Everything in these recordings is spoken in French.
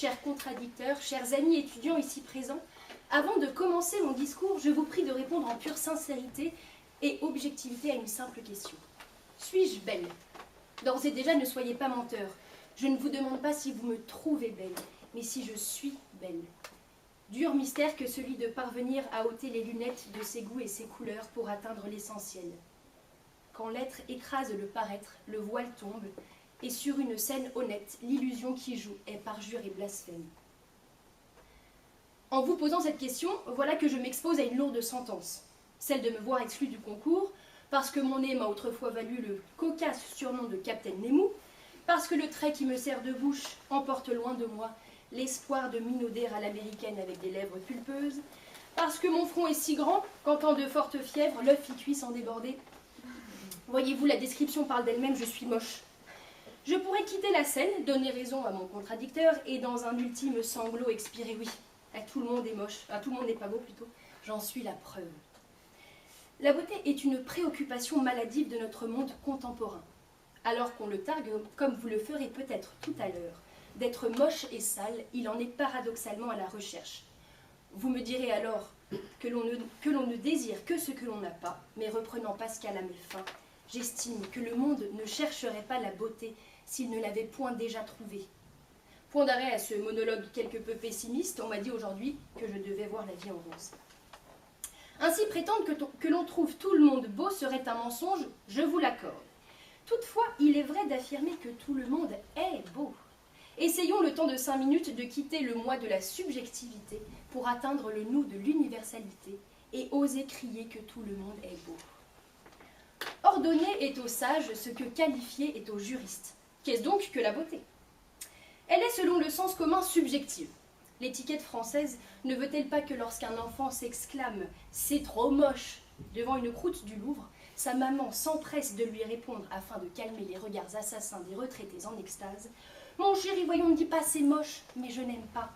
chers contradicteurs, chers amis étudiants ici présents, avant de commencer mon discours, je vous prie de répondre en pure sincérité et objectivité à une simple question. Suis-je belle? D'ores et déjà, ne soyez pas menteurs. Je ne vous demande pas si vous me trouvez belle, mais si je suis belle. Dur mystère que celui de parvenir à ôter les lunettes de ses goûts et ses couleurs pour atteindre l'essentiel. Quand l'être écrase le paraître, le voile tombe, et sur une scène honnête, l'illusion qui joue est parjure et blasphème. En vous posant cette question, voilà que je m'expose à une lourde sentence, celle de me voir exclue du concours, parce que mon nez m'a autrefois valu le cocasse surnom de Capitaine Nemo, parce que le trait qui me sert de bouche emporte loin de moi l'espoir de minauder à l'américaine avec des lèvres pulpeuses, parce que mon front est si grand qu'en temps de forte fièvre, l'œuf y cuit sans déborder. Voyez-vous, la description parle d'elle-même, je suis moche. Je pourrais quitter la scène, donner raison à mon contradicteur et dans un ultime sanglot expirer oui. Tout le monde est moche, tout le monde n'est pas beau plutôt, j'en suis la preuve. La beauté est une préoccupation maladive de notre monde contemporain, alors qu'on le targue, comme vous le ferez peut-être tout à l'heure, d'être moche et sale, il en est paradoxalement à la recherche. Vous me direz alors que l'on ne désire que ce que l'on n'a pas, mais reprenant Pascal à mes fins, j'estime que le monde ne chercherait pas la beauté s'il ne l'avait point déjà trouvée. Point d'arrêt à ce monologue quelque peu pessimiste, on m'a dit aujourd'hui que je devais voir la vie en rose. Ainsi prétendre que l'on trouve tout le monde beau serait un mensonge, je vous l'accorde. Toutefois, il est vrai d'affirmer que tout le monde est beau. Essayons le temps de 5 minutes de quitter le moi de la subjectivité pour atteindre le nous de l'universalité et oser crier que tout le monde est beau. Ordonner est aux sages ce que qualifier est aux juristes. Qu'est-ce donc que la beauté? Elle est selon le sens commun subjective. L'étiquette française ne veut-elle pas que lorsqu'un enfant s'exclame « c'est trop moche » devant une croûte du Louvre, sa maman s'empresse de lui répondre afin de calmer les regards assassins des retraités en extase « Mon chéri, voyons, ne dis pas c'est moche, mais je n'aime pas ».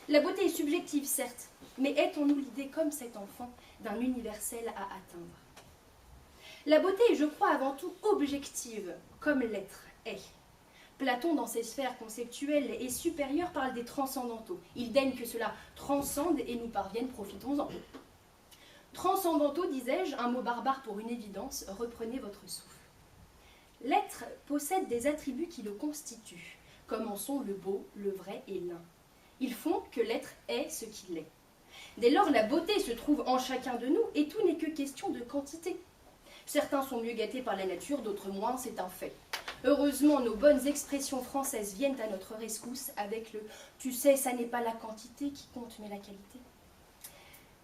La beauté est subjective, certes, mais est-on-nous l'idée comme cet enfant d'un universel à atteindre? La beauté est, je crois, avant tout objective, comme l'être est. Platon, dans ses sphères conceptuelles et supérieures, parle des transcendantaux. Il daigne que cela transcende et nous parvienne, profitons-en. Transcendantaux, disais-je, un mot barbare pour une évidence, reprenez votre souffle. L'être possède des attributs qui le constituent, comme en sont le beau, le vrai et l'un. Ils font que l'être est ce qu'il est. Dès lors, la beauté se trouve en chacun de nous et tout n'est que question de quantité. Certains sont mieux gâtés par la nature, d'autres moins, c'est un fait. Heureusement, nos bonnes expressions françaises viennent à notre rescousse avec le « tu sais, ça n'est pas la quantité qui compte, mais la qualité ».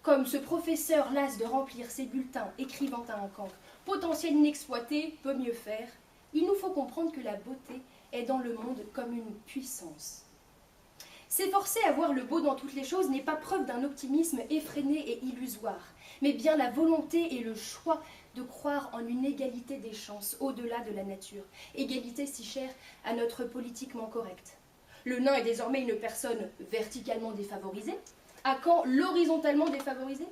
Comme ce professeur las de remplir ses bulletins, écrivant à un cancre « potentiel inexploité, peut mieux faire », il nous faut comprendre que la beauté est dans le monde comme une puissance. S'efforcer à voir le beau dans toutes les choses n'est pas preuve d'un optimisme effréné et illusoire, mais bien la volonté et le choix de croire en une égalité des chances au-delà de la nature, égalité si chère à notre politiquement correcte. Le nain est désormais une personne verticalement défavorisée, à quand l'horizontalement défavorisée?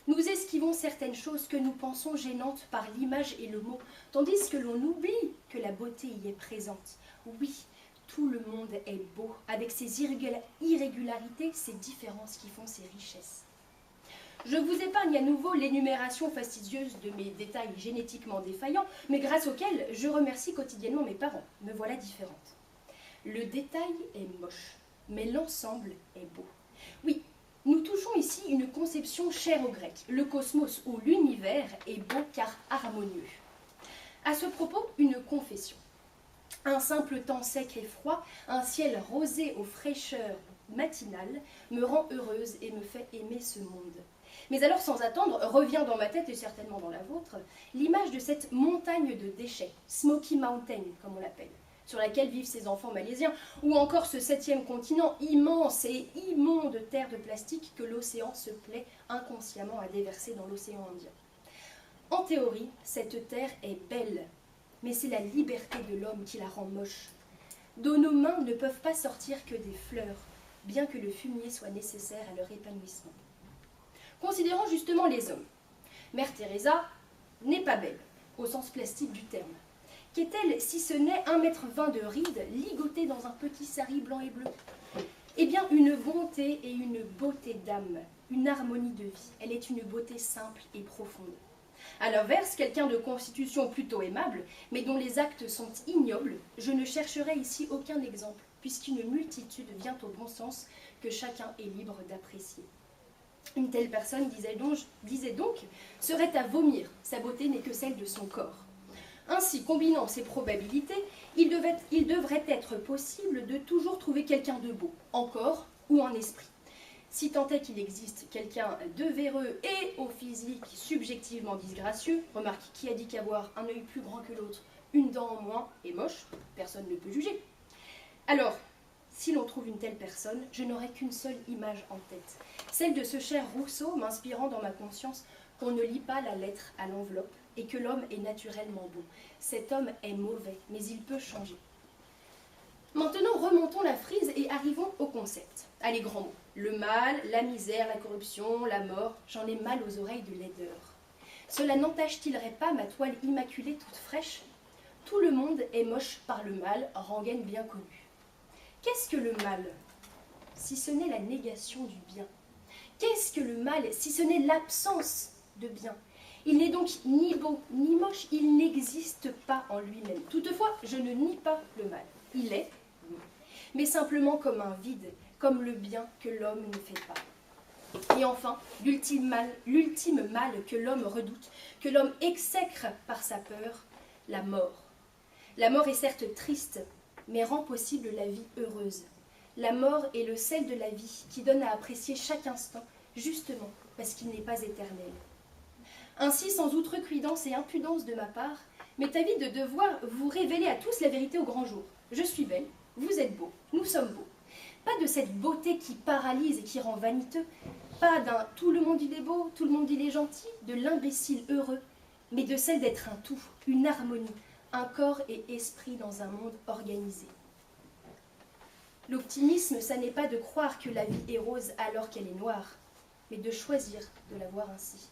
Nous esquivons certaines choses que nous pensons gênantes par l'image et le mot, tandis que l'on oublie que la beauté y est présente. Oui, tout le monde est beau, avec ses irrégularités, ses différences qui font ses richesses. Je vous épargne à nouveau l'énumération fastidieuse de mes détails génétiquement défaillants, mais grâce auxquels je remercie quotidiennement mes parents. Me voilà différente. Le détail est moche, mais l'ensemble est beau. Oui, nous touchons ici une conception chère aux Grecs. Le cosmos ou l'univers est beau car harmonieux. À ce propos, une confession. Un simple temps sec et froid, un ciel rosé aux fraîcheurs matinales me rend heureuse et me fait aimer ce monde. Mais alors, sans attendre, revient dans ma tête et certainement dans la vôtre, l'image de cette montagne de déchets, Smoky Mountain, comme on l'appelle, sur laquelle vivent ces enfants malaisiens, ou encore ce 7e continent immense et immonde terre de plastique que l'océan se plaît inconsciemment à déverser dans l'océan Indien. En théorie, cette terre est belle, mais c'est la liberté de l'homme qui la rend moche. De nos mains ne peuvent pas sortir que des fleurs, bien que le fumier soit nécessaire à leur épanouissement. Considérons justement les hommes. Mère Teresa n'est pas belle, au sens plastique du terme. Qu'est-elle si ce n'est 1,20 m de rides ligotées dans un petit sari blanc et bleu? Eh bien, une bonté et une beauté d'âme, une harmonie de vie. Elle est une beauté simple et profonde. À l'inverse, quelqu'un de constitution plutôt aimable, mais dont les actes sont ignobles, je ne chercherai ici aucun exemple, puisqu'une multitude vient au bon sens que chacun est libre d'apprécier. Une telle personne, disait donc, serait à vomir, sa beauté n'est que celle de son corps. Ainsi, combinant ces probabilités, il devrait être possible de toujours trouver quelqu'un de beau, en corps ou en esprit. Si tant est qu'il existe quelqu'un de véreux et au physique subjectivement disgracieux, remarque, qui a dit qu'avoir un œil plus grand que l'autre, une dent en moins est moche, personne ne peut juger. Alors, si l'on trouve une telle personne, je n'aurai qu'une seule image en tête, celle de ce cher Rousseau m'inspirant dans ma conscience qu'on ne lit pas la lettre à l'enveloppe et que l'homme est naturellement bon. Cet homme est mauvais, mais il peut changer. Maintenant, remontons la frise et arrivons au concept. Allez, grands mots. Le mal, la misère, la corruption, la mort, j'en ai mal aux oreilles de laideur. Cela n'entache-t-il pas ma toile immaculée toute fraîche? Tout le monde est moche par le mal, rengaine bien connue. Qu'est-ce que le mal, si ce n'est la négation du bien? Qu'est-ce que le mal, si ce n'est l'absence de bien? Il n'est donc ni beau ni moche, il n'existe pas en lui-même. Toutefois, je ne nie pas le mal. Il est, mais simplement comme un vide, comme le bien que l'homme ne fait pas. Et enfin, l'ultime mal que l'homme redoute, que l'homme exècre par sa peur, la mort. La mort est certes triste, mais rend possible la vie heureuse. La mort est le sel de la vie qui donne à apprécier chaque instant, justement parce qu'il n'est pas éternel. Ainsi, sans outrecuidance et impudence de ma part, m'est avis de devoir vous révéler à tous la vérité au grand jour. Je suis belle, vous êtes beaux, nous sommes beaux. Pas de cette beauté qui paralyse et qui rend vaniteux, pas d'un « tout le monde il est beau, tout le monde il est gentil », de l'imbécile heureux, mais de celle d'être un tout, une harmonie, un corps et esprit dans un monde organisé. L'optimisme, ça n'est pas de croire que la vie est rose alors qu'elle est noire, mais de choisir de la voir ainsi.